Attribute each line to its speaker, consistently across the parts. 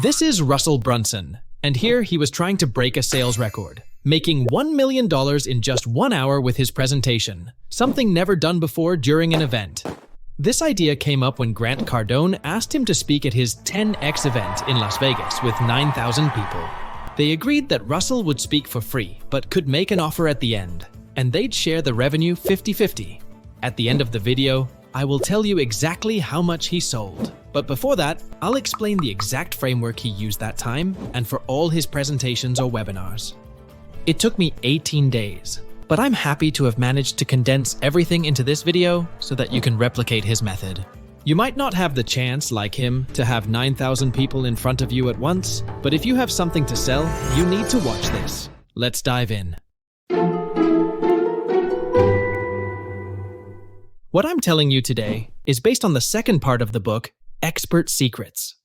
Speaker 1: This is Russell Brunson, and here he was trying to break a sales record, making $1 million in just 1 hour with his presentation, something never done before during an event. This idea came up when Grant Cardone asked him to speak at his 10X event in Las Vegas with 9,000 people. They agreed that Russell would speak for free, but could make an offer at the end, and they'd share the revenue 50-50. At the end of the video, I will tell you exactly how much he sold. But before that, I'll explain the exact framework he used that time and for all his presentations or webinars. It took me 18 days, but I'm happy to have managed to condense everything into this video so that you can replicate his method. You might not have the chance, like him, to have 9,000 people in front of you at once, but if you have something to sell, you need to watch this. Let's dive in. What I'm telling you today is based on the second part of the book, Expert Secrets.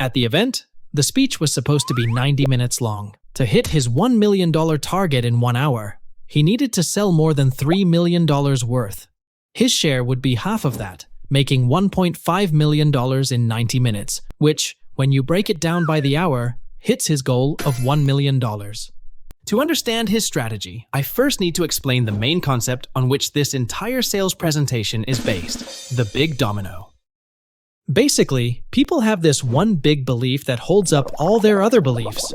Speaker 1: At the event, the speech was supposed to be 90 minutes long. To hit his $1 million target in 1 hour, he needed to sell more than $3 million worth. His share would be half of that, making $1.5 million in 90 minutes, which, when you break it down by the hour, hits his goal of $1 million. To understand his strategy, I first need to explain the main concept on which this entire sales presentation is based, the Big Domino. Basically, people have this one big belief that holds up all their other beliefs.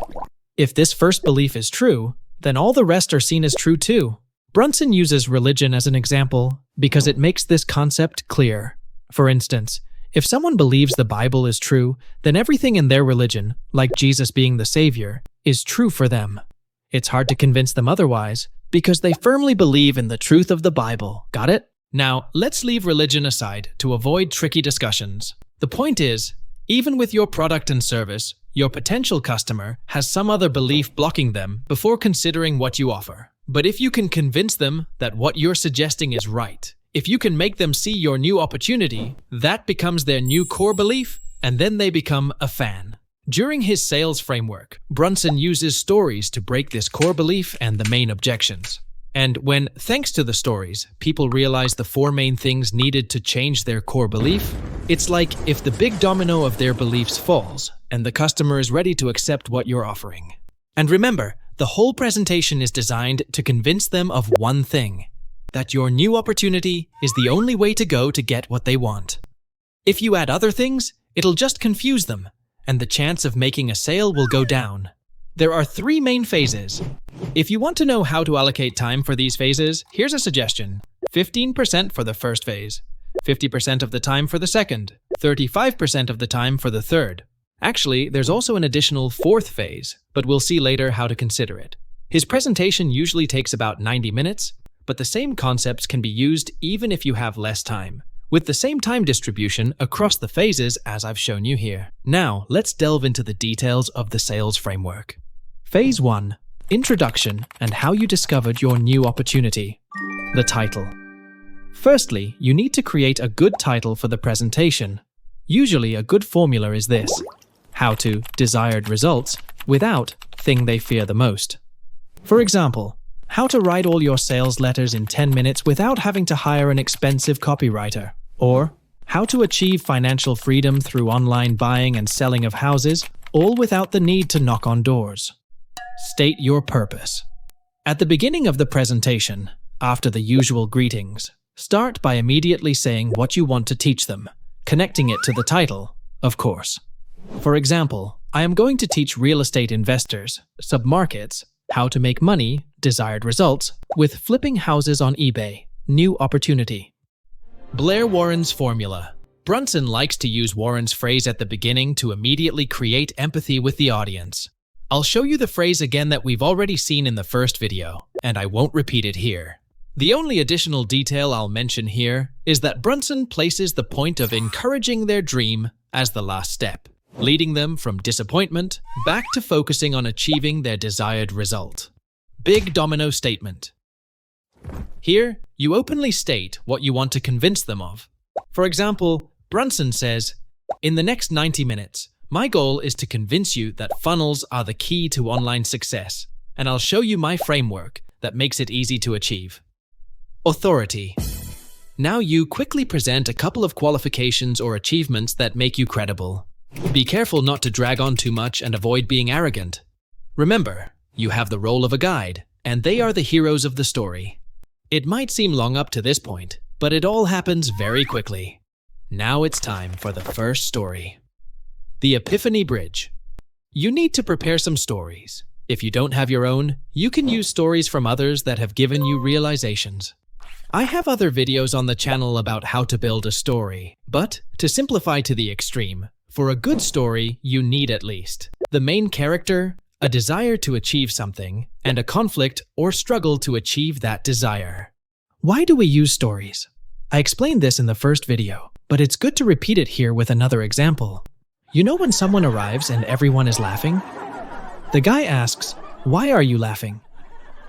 Speaker 1: If this first belief is true, then all the rest are seen as true too. Brunson uses religion as an example because it makes this concept clear. For instance, if someone believes the Bible is true, then everything in their religion, like Jesus being the Savior, is true for them. It's hard to convince them otherwise because they firmly believe in the truth of the Bible. Got it? Now, let's leave religion aside to avoid tricky discussions. The point is, even with your product and service, your potential customer has some other belief blocking them before considering what you offer. But if you can convince them that what you're suggesting is right, if you can make them see your new opportunity, that becomes their new core belief, and then they become a fan. During his sales framework, Brunson uses stories to break this core belief and the main objections. And when, thanks to the stories, people realize the 4 main things needed to change their core belief, it's like if the big domino of their beliefs falls, and the customer is ready to accept what you're offering. And remember, the whole presentation is designed to convince them of one thing, that your new opportunity is the only way to go to get what they want. If you add other things, it'll just confuse them, and the chance of making a sale will go down. There are 3 main phases. If you want to know how to allocate time for these phases, here's a suggestion. 15% for the first phase, 50% of the time for the second, 35% of the time for the third. Actually, there's also an additional 4th phase, but we'll see later how to consider it. His presentation usually takes about 90 minutes, but the same concepts can be used even if you have less time, with the same time distribution across the phases as I've shown you here. Now, let's delve into the details of the sales framework. Phase 1. Introduction and how you discovered your new opportunity. The title. Firstly, you need to create a good title for the presentation. Usually, a good formula is this: how to desired results without thing they fear the most. For example, how to write all your sales letters in 10 minutes without having to hire an expensive copywriter. Or, how to achieve financial freedom through online buying and selling of houses, all without the need to knock on doors. State your purpose. At the beginning of the presentation, after the usual greetings, start by immediately saying what you want to teach them, connecting it to the title, of course. For example, I am going to teach real estate investors, submarkets, how to make money, desired results, with flipping houses on eBay, new opportunity. Blair Warren's formula. Brunson likes to use Warren's phrase at the beginning to immediately create empathy with the audience. I'll show you the phrase again that we've already seen in the first video, and I won't repeat it here. The only additional detail I'll mention here is that Brunson places the point of encouraging their dream as the last step, leading them from disappointment back to focusing on achieving their desired result. Big Domino statement. Here, you openly state what you want to convince them of. For example, Brunson says, "In the next 90 minutes, my goal is to convince you that funnels are the key to online success, and I'll show you my framework that makes it easy to achieve." Authority. Now you quickly present a couple of qualifications or achievements that make you credible. Be careful not to drag on too much and avoid being arrogant. Remember, you have the role of a guide, and they are the heroes of the story. It might seem long up to this point, but it all happens very quickly. Now it's time for the first story. The Epiphany Bridge. You need to prepare some stories. If you don't have your own, you can use stories from others that have given you realizations. I have other videos on the channel about how to build a story, but to simplify to the extreme, for a good story, you need at least the main character, a desire to achieve something, and a conflict or struggle to achieve that desire. Why do we use stories? I explained this in the first video, but it's good to repeat it here with another example. You know when someone arrives and everyone is laughing? The guy asks, "Why are you laughing?"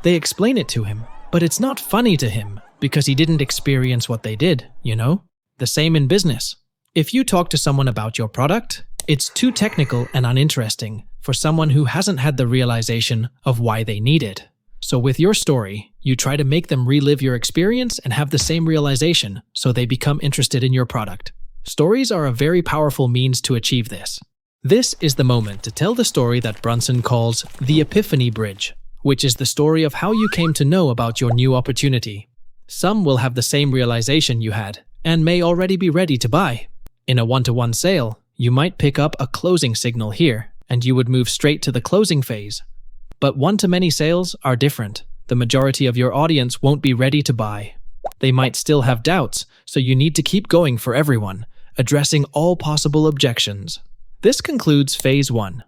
Speaker 1: They explain it to him, but it's not funny to him because he didn't experience what they did, you know? The same in business. If you talk to someone about your product, it's too technical and uninteresting for someone who hasn't had the realization of why they need it. So with your story, you try to make them relive your experience and have the same realization so they become interested in your product. Stories are a very powerful means to achieve this. This is the moment to tell the story that Brunson calls the Epiphany Bridge, which is the story of how you came to know about your new opportunity. Some will have the same realization you had and may already be ready to buy. In a one-to-one sale, you might pick up a closing signal here, and you would move straight to the closing phase. But one-to-many sales are different. The majority of your audience won't be ready to buy. They might still have doubts, so you need to keep going for everyone, addressing all possible objections. This concludes phase 1.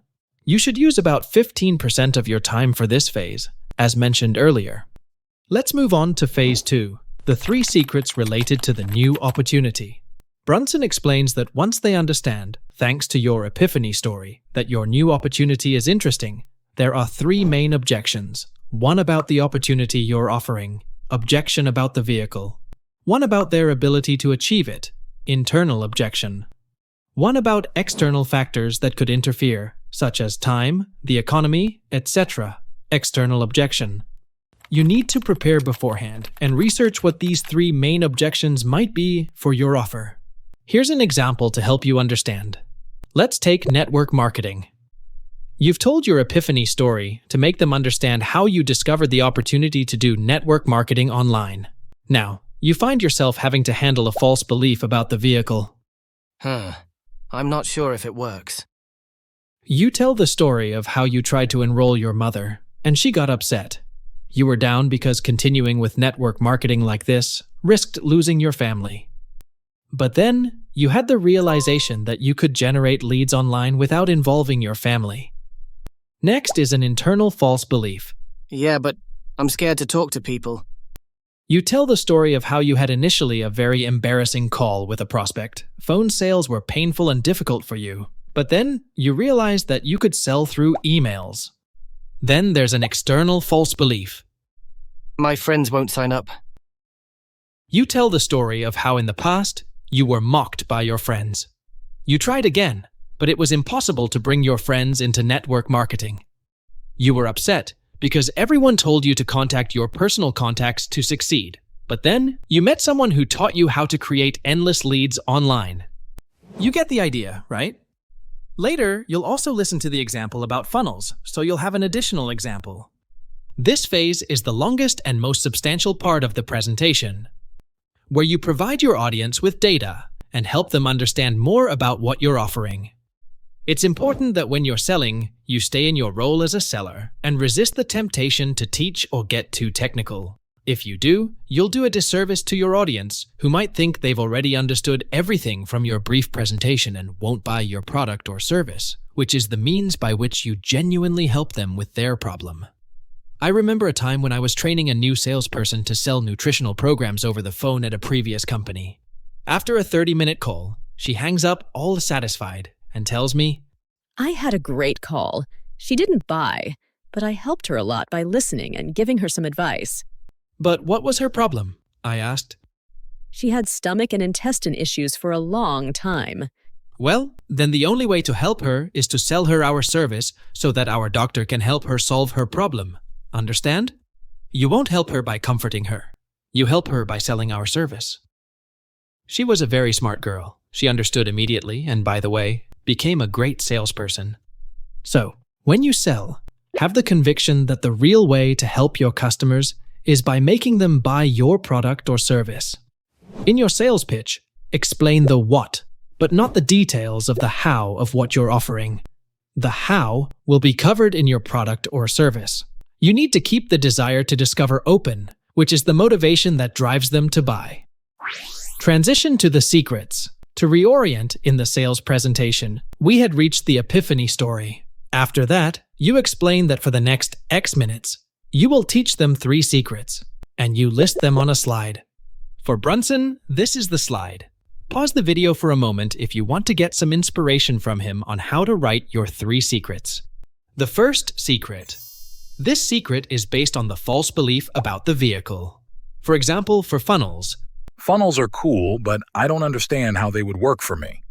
Speaker 1: You should use about 15% of your time for this phase, as mentioned earlier. Let's move on to phase 2, the 3 secrets related to the new opportunity. Brunson explains that once they understand, thanks to your epiphany story, that your new opportunity is interesting, there are 3 main objections. One about the opportunity you're offering, objection about the vehicle. One about their ability to achieve it, internal objection. One about external factors that could interfere, such as time, the economy, etc., external objection. You need to prepare beforehand and research what these 3 main objections might be for your offer. Here's an example to help you understand. Let's take network marketing. You've told your epiphany story to make them understand how you discovered the opportunity to do network marketing online. Now, you find yourself having to handle a false belief about the vehicle.
Speaker 2: I'm not sure if it works.
Speaker 1: You tell the story of how you tried to enroll your mother, and she got upset. You were down because continuing with network marketing like this risked losing your family. But then, you had the realization that you could generate leads online without involving your family. Next is an internal false belief.
Speaker 2: Yeah, but I'm scared to talk to people.
Speaker 1: You tell the story of how you had initially a very embarrassing call with a prospect. Phone sales were painful and difficult for you, but then you realized that you could sell through emails. Then there's an external false belief.
Speaker 2: My friends won't sign up.
Speaker 1: You tell the story of how in the past, you were mocked by your friends. You tried again, but it was impossible to bring your friends into network marketing. You were upset because everyone told you to contact your personal contacts to succeed. But then, you met someone who taught you how to create endless leads online. You get the idea, right? Later, you'll also listen to the example about funnels, so you'll have an additional example. This phase is the longest and most substantial part of the presentation, where you provide your audience with data and help them understand more about what you're offering. It's important that when you're selling, you stay in your role as a seller and resist the temptation to teach or get too technical. If you do, you'll do a disservice to your audience, who might think they've already understood everything from your brief presentation and won't buy your product or service, which is the means by which you genuinely help them with their problem. I remember a time when I was training a new salesperson to sell nutritional programs over the phone at a previous company. After a 30-minute call, she hangs up all satisfied and tells me,
Speaker 3: I had a great call. She didn't buy, but I helped her a lot by listening and giving her some advice.
Speaker 1: But what was her problem? I asked.
Speaker 3: She had stomach and intestine issues for a long time.
Speaker 1: Well, then the only way to help her is to sell her our service so that our doctor can help her solve her problem. Understand? You won't help her by comforting her. You help her by selling our service. She was a very smart girl. She understood immediately, and by the way, became a great salesperson. So, when you sell, have the conviction that the real way to help your customers is by making them buy your product or service. In your sales pitch, explain the what, but not the details of the how of what you're offering. The how will be covered in your product or service. You need to keep the desire to discover open, which is the motivation that drives them to buy. Transition to the secrets. To reorient in the sales presentation, we had reached the Epiphany story. After that, you explain that for the next X minutes, you will teach them 3 secrets, and you list them on a slide. For Brunson, this is the slide. Pause the video for a moment if you want to get some inspiration from him on how to write your 3 secrets. The first secret. This secret is based on the false belief about the vehicle. For example, for funnels,
Speaker 4: Funnels are cool, but I don't understand how they would work for me.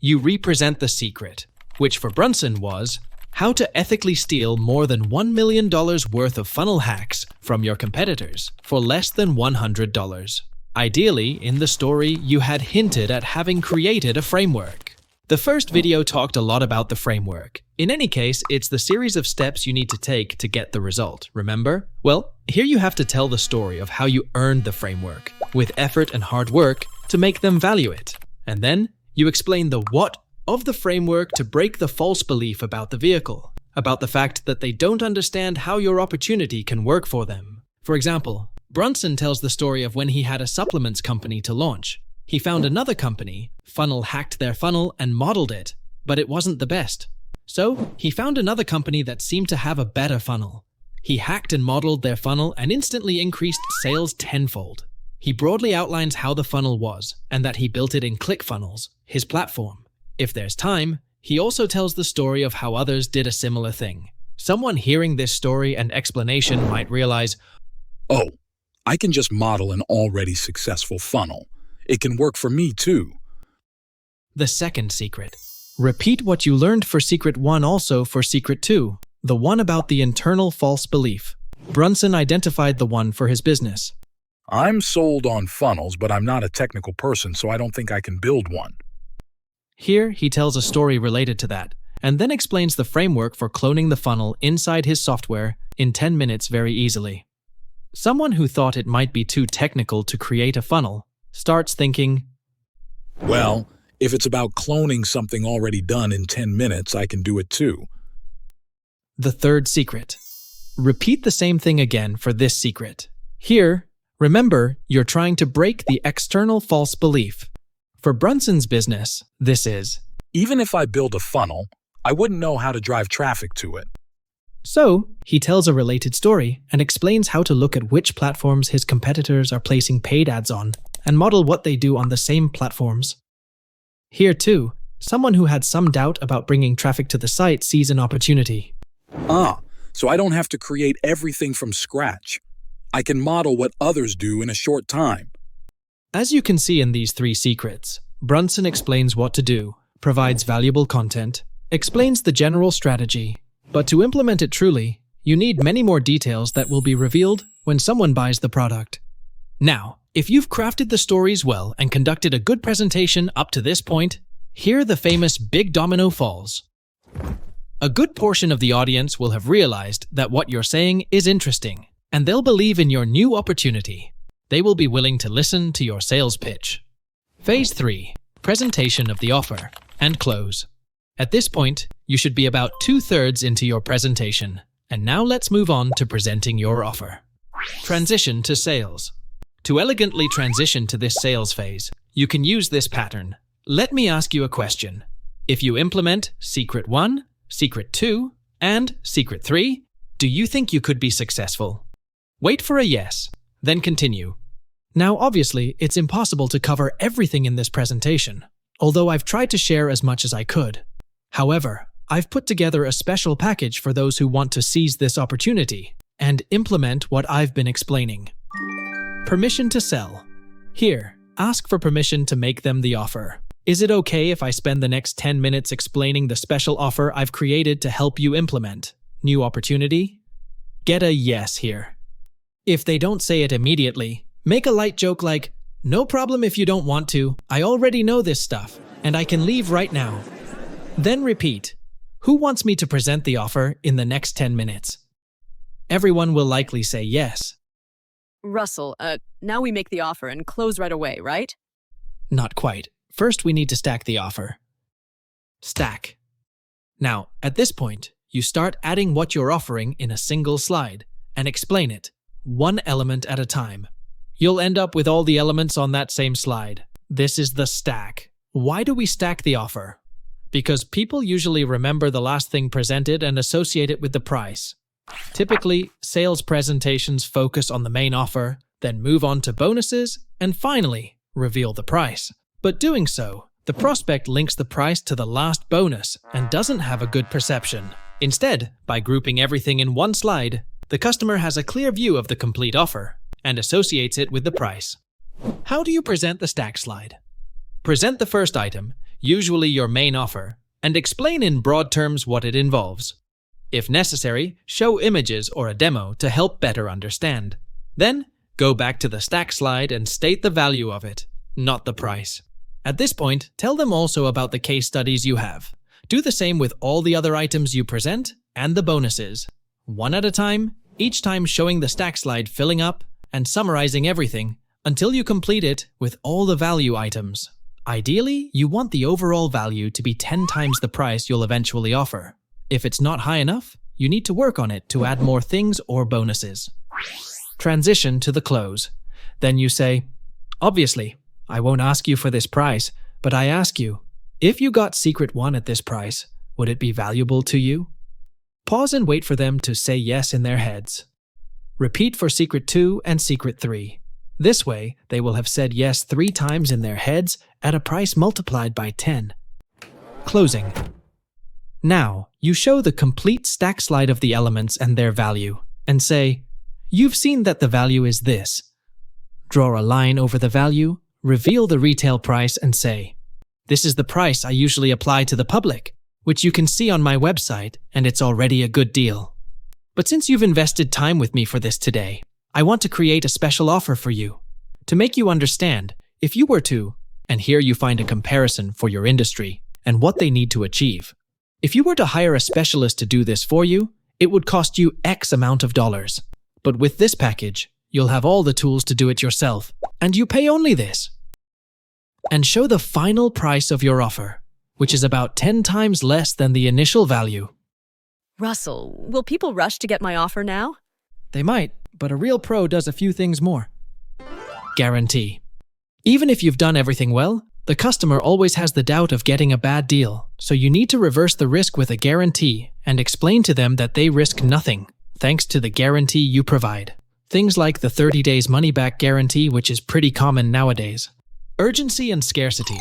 Speaker 1: you represent the secret, which for Brunson was how to ethically steal more than $1 million worth of funnel hacks from your competitors for less than $100. Ideally, in the story, you had hinted at having created a framework. The first video talked a lot about the framework. In any case, it's the series of steps you need to take to get the result, remember? Well, here you have to tell the story of how you earned the framework, with effort and hard work, to make them value it. And then, you explain the what of the framework to break the false belief about the vehicle, about the fact that they don't understand how your opportunity can work for them. For example, Brunson tells the story of when he had a supplements company to launch. He found another company, funnel hacked their funnel and modeled it, but it wasn't the best. So, he found another company that seemed to have a better funnel. He hacked and modeled their funnel and instantly increased sales tenfold. He broadly outlines how the funnel was, and that he built it in ClickFunnels, his platform. If there's time, he also tells the story of how others did a similar thing. Someone hearing this story and explanation might realize,
Speaker 4: Oh, I can just model an already successful funnel. It can work for me too.
Speaker 1: the second secret. Repeat what you learned for secret 1 also for secret 2, the one about the internal false belief. Brunson identified the one for his business.
Speaker 4: I'm sold on funnels, but I'm not a technical person, so I don't think I can build one.
Speaker 1: Here, he tells a story related to that, and then explains the framework for cloning the funnel inside his software in 10 minutes very easily. Someone who thought it might be too technical to create a funnel starts thinking,
Speaker 4: Well, if it's about cloning something already done in 10 minutes, I can do it too.
Speaker 1: the third secret. Repeat the same thing again for this secret. Here, remember, you're trying to break the external false belief. For Brunson's business, this is.
Speaker 4: Even if I build a funnel, I wouldn't know how to drive traffic to it.
Speaker 1: So, he tells a related story and explains how to look at which platforms his competitors are placing paid ads on and model what they do on the same platforms. Here too, someone who had some doubt about bringing traffic to the site sees an opportunity.
Speaker 4: So I don't have to create everything from scratch. I can model what others do in a short time.
Speaker 1: As you can see in these 3 secrets, Brunson explains what to do, provides valuable content, explains the general strategy, but to implement it truly, you need many more details that will be revealed when someone buys the product. Now, if you've crafted the stories well and conducted a good presentation up to this point, hear the famous Big Domino falls. A good portion of the audience will have realized that what you're saying is interesting, and they'll believe in your new opportunity. They will be willing to listen to your sales pitch. Phase 3. Presentation of the offer and close. At this point, you should be about 2/3 into your presentation. And now let's move on to presenting your offer. Transition to sales. To elegantly transition to this sales phase, you can use this pattern. Let me ask you a question. If you implement Secret 1, Secret 2, and Secret 3, do you think you could be successful? Wait for a yes, then continue. Now, obviously, it's impossible to cover everything in this presentation, although I've tried to share as much as I could. However, I've put together a special package for those who want to seize this opportunity and implement what I've been explaining. Permission to sell. Here, ask for permission to make them the offer. Is it okay if I spend the next 10 minutes explaining the special offer I've created to help you implement? New opportunity? Get a yes here. If they don't say it immediately, make a light joke like, "No problem if you don't want to. I already know this stuff, and I can leave right now." Then repeat, "Who wants me to present the offer in the next 10 minutes?" Everyone will likely say yes.
Speaker 3: Russell, now we make the offer and close right away, right?
Speaker 1: Not quite. First, we need to stack the offer. Stack. Now, at this point, you start adding what you're offering in a single slide and explain it, one element at a time. You'll end up with all the elements on that same slide. This is the stack. Why do we stack the offer? Because people usually remember the last thing presented and associate it with the price. Typically, sales presentations focus on the main offer, then move on to bonuses, and finally, reveal the price. But doing so, the prospect links the price to the last bonus and doesn't have a good perception. Instead, by grouping everything in one slide, the customer has a clear view of the complete offer and associates it with the price. How do you present the stack slide? Present the first item, usually your main offer, and explain in broad terms what it involves. If necessary, show images or a demo to help better understand. Then, go back to the stack slide and state the value of it, not the price. At this point, tell them also about the case studies you have. Do the same with all the other items you present and the bonuses. One at a time, each time showing the stack slide filling up and summarizing everything until you complete it with all the value items. Ideally, you want the overall value to be 10 times the price you'll eventually offer. If it's not high enough, you need to work on it to add more things or bonuses. Transition to the close. Then you say, "Obviously, I won't ask you for this price, but I ask you, if you got Secret 1 at this price, would it be valuable to you?" Pause and wait for them to say yes in their heads. Repeat for Secret 2 and Secret 3. This way, they will have said yes 3 times in their heads at a price multiplied by 10. Closing. Now, you show the complete stack slide of the elements and their value, and say, "You've seen that the value is this." Draw a line over the value, reveal the retail price, and say, "This is the price I usually apply to the public, which you can see on my website, and it's already a good deal. But since you've invested time with me for this today, I want to create a special offer for you. To make you understand, if you were to, and here you find a comparison for your industry and what they need to achieve. If you were to hire a specialist to do this for you, it would cost you X amount of dollars. But with this package, you'll have all the tools to do it yourself, and you pay only this." And show the final price of your offer, which is about 10 times less than the initial value.
Speaker 3: Russell, will people rush to get my offer now?
Speaker 1: They might, but a real pro does a few things more. Guarantee. Even if you've done everything well, the customer always has the doubt of getting a bad deal, so you need to reverse the risk with a guarantee and explain to them that they risk nothing, thanks to the guarantee you provide. Things like the 30 days money-back guarantee, which is pretty common nowadays. Urgency and scarcity.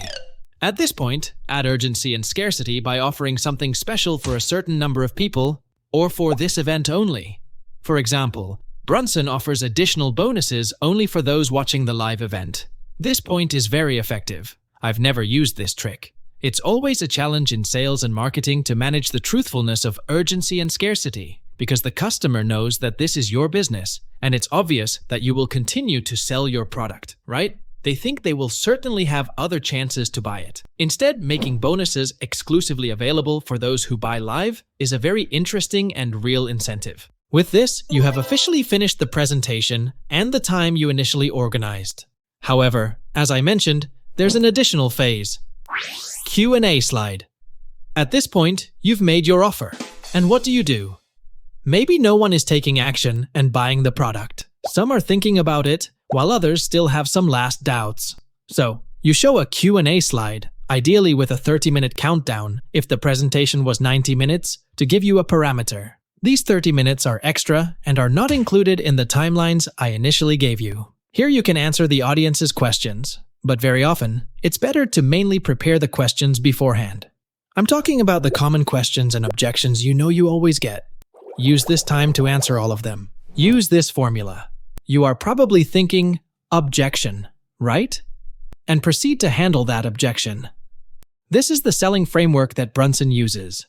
Speaker 1: At this point, add urgency and scarcity by offering something special for a certain number of people, or for this event only. For example, Brunson offers additional bonuses only for those watching the live event. This point is very effective. I've never used this trick. It's always a challenge in sales and marketing to manage the truthfulness of urgency and scarcity, because the customer knows that this is your business, and it's obvious that you will continue to sell your product, right? They think they will certainly have other chances to buy it. Instead, making bonuses exclusively available for those who buy live is a very interesting and real incentive. With this, you have officially finished the presentation and the time you initially organized. However, as I mentioned, there's an additional phase. Q&A slide. At this point, you've made your offer. And what do? Maybe no one is taking action and buying the product. Some are thinking about it, while others still have some last doubts. So, you show a Q&A slide, ideally with a 30-minute countdown if the presentation was 90 minutes, to give you a parameter. These 30 minutes are extra and are not included in the timelines I initially gave you. Here you can answer the audience's questions, but very often, it's better to mainly prepare the questions beforehand. I'm talking about the common questions and objections you know you always get. Use this time to answer all of them. Use this formula. You are probably thinking, objection, right? And proceed to handle that objection. This is the selling framework that Brunson uses.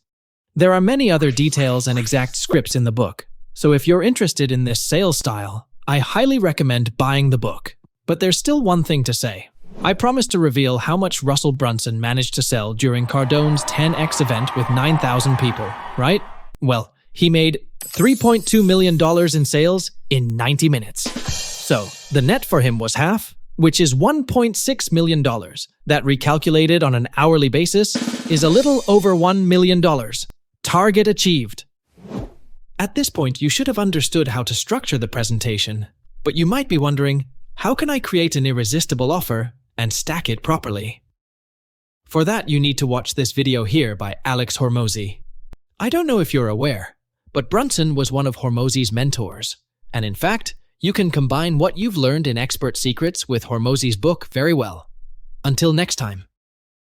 Speaker 1: There are many other details and exact scripts in the book, so if you're interested in this sales style, I highly recommend buying the book. But there's still one thing to say. I promised to reveal how much Russell Brunson managed to sell during Cardone's 10x event with 9,000 people, right? Well, he made $3.2 million in sales in 90 minutes. So, the net for him was half, which is $1.6 million. That recalculated on an hourly basis is a little over $1 million. Target achieved. At this point, you should have understood how to structure the presentation, but you might be wondering, how can I create an irresistible offer and stack it properly? For that, you need to watch this video here by Alex Hormozi. I don't know if you're aware, but Brunson was one of Hormozi's mentors, and in fact, you can combine what you've learned in Expert Secrets with Hormozi's book very well. Until next time.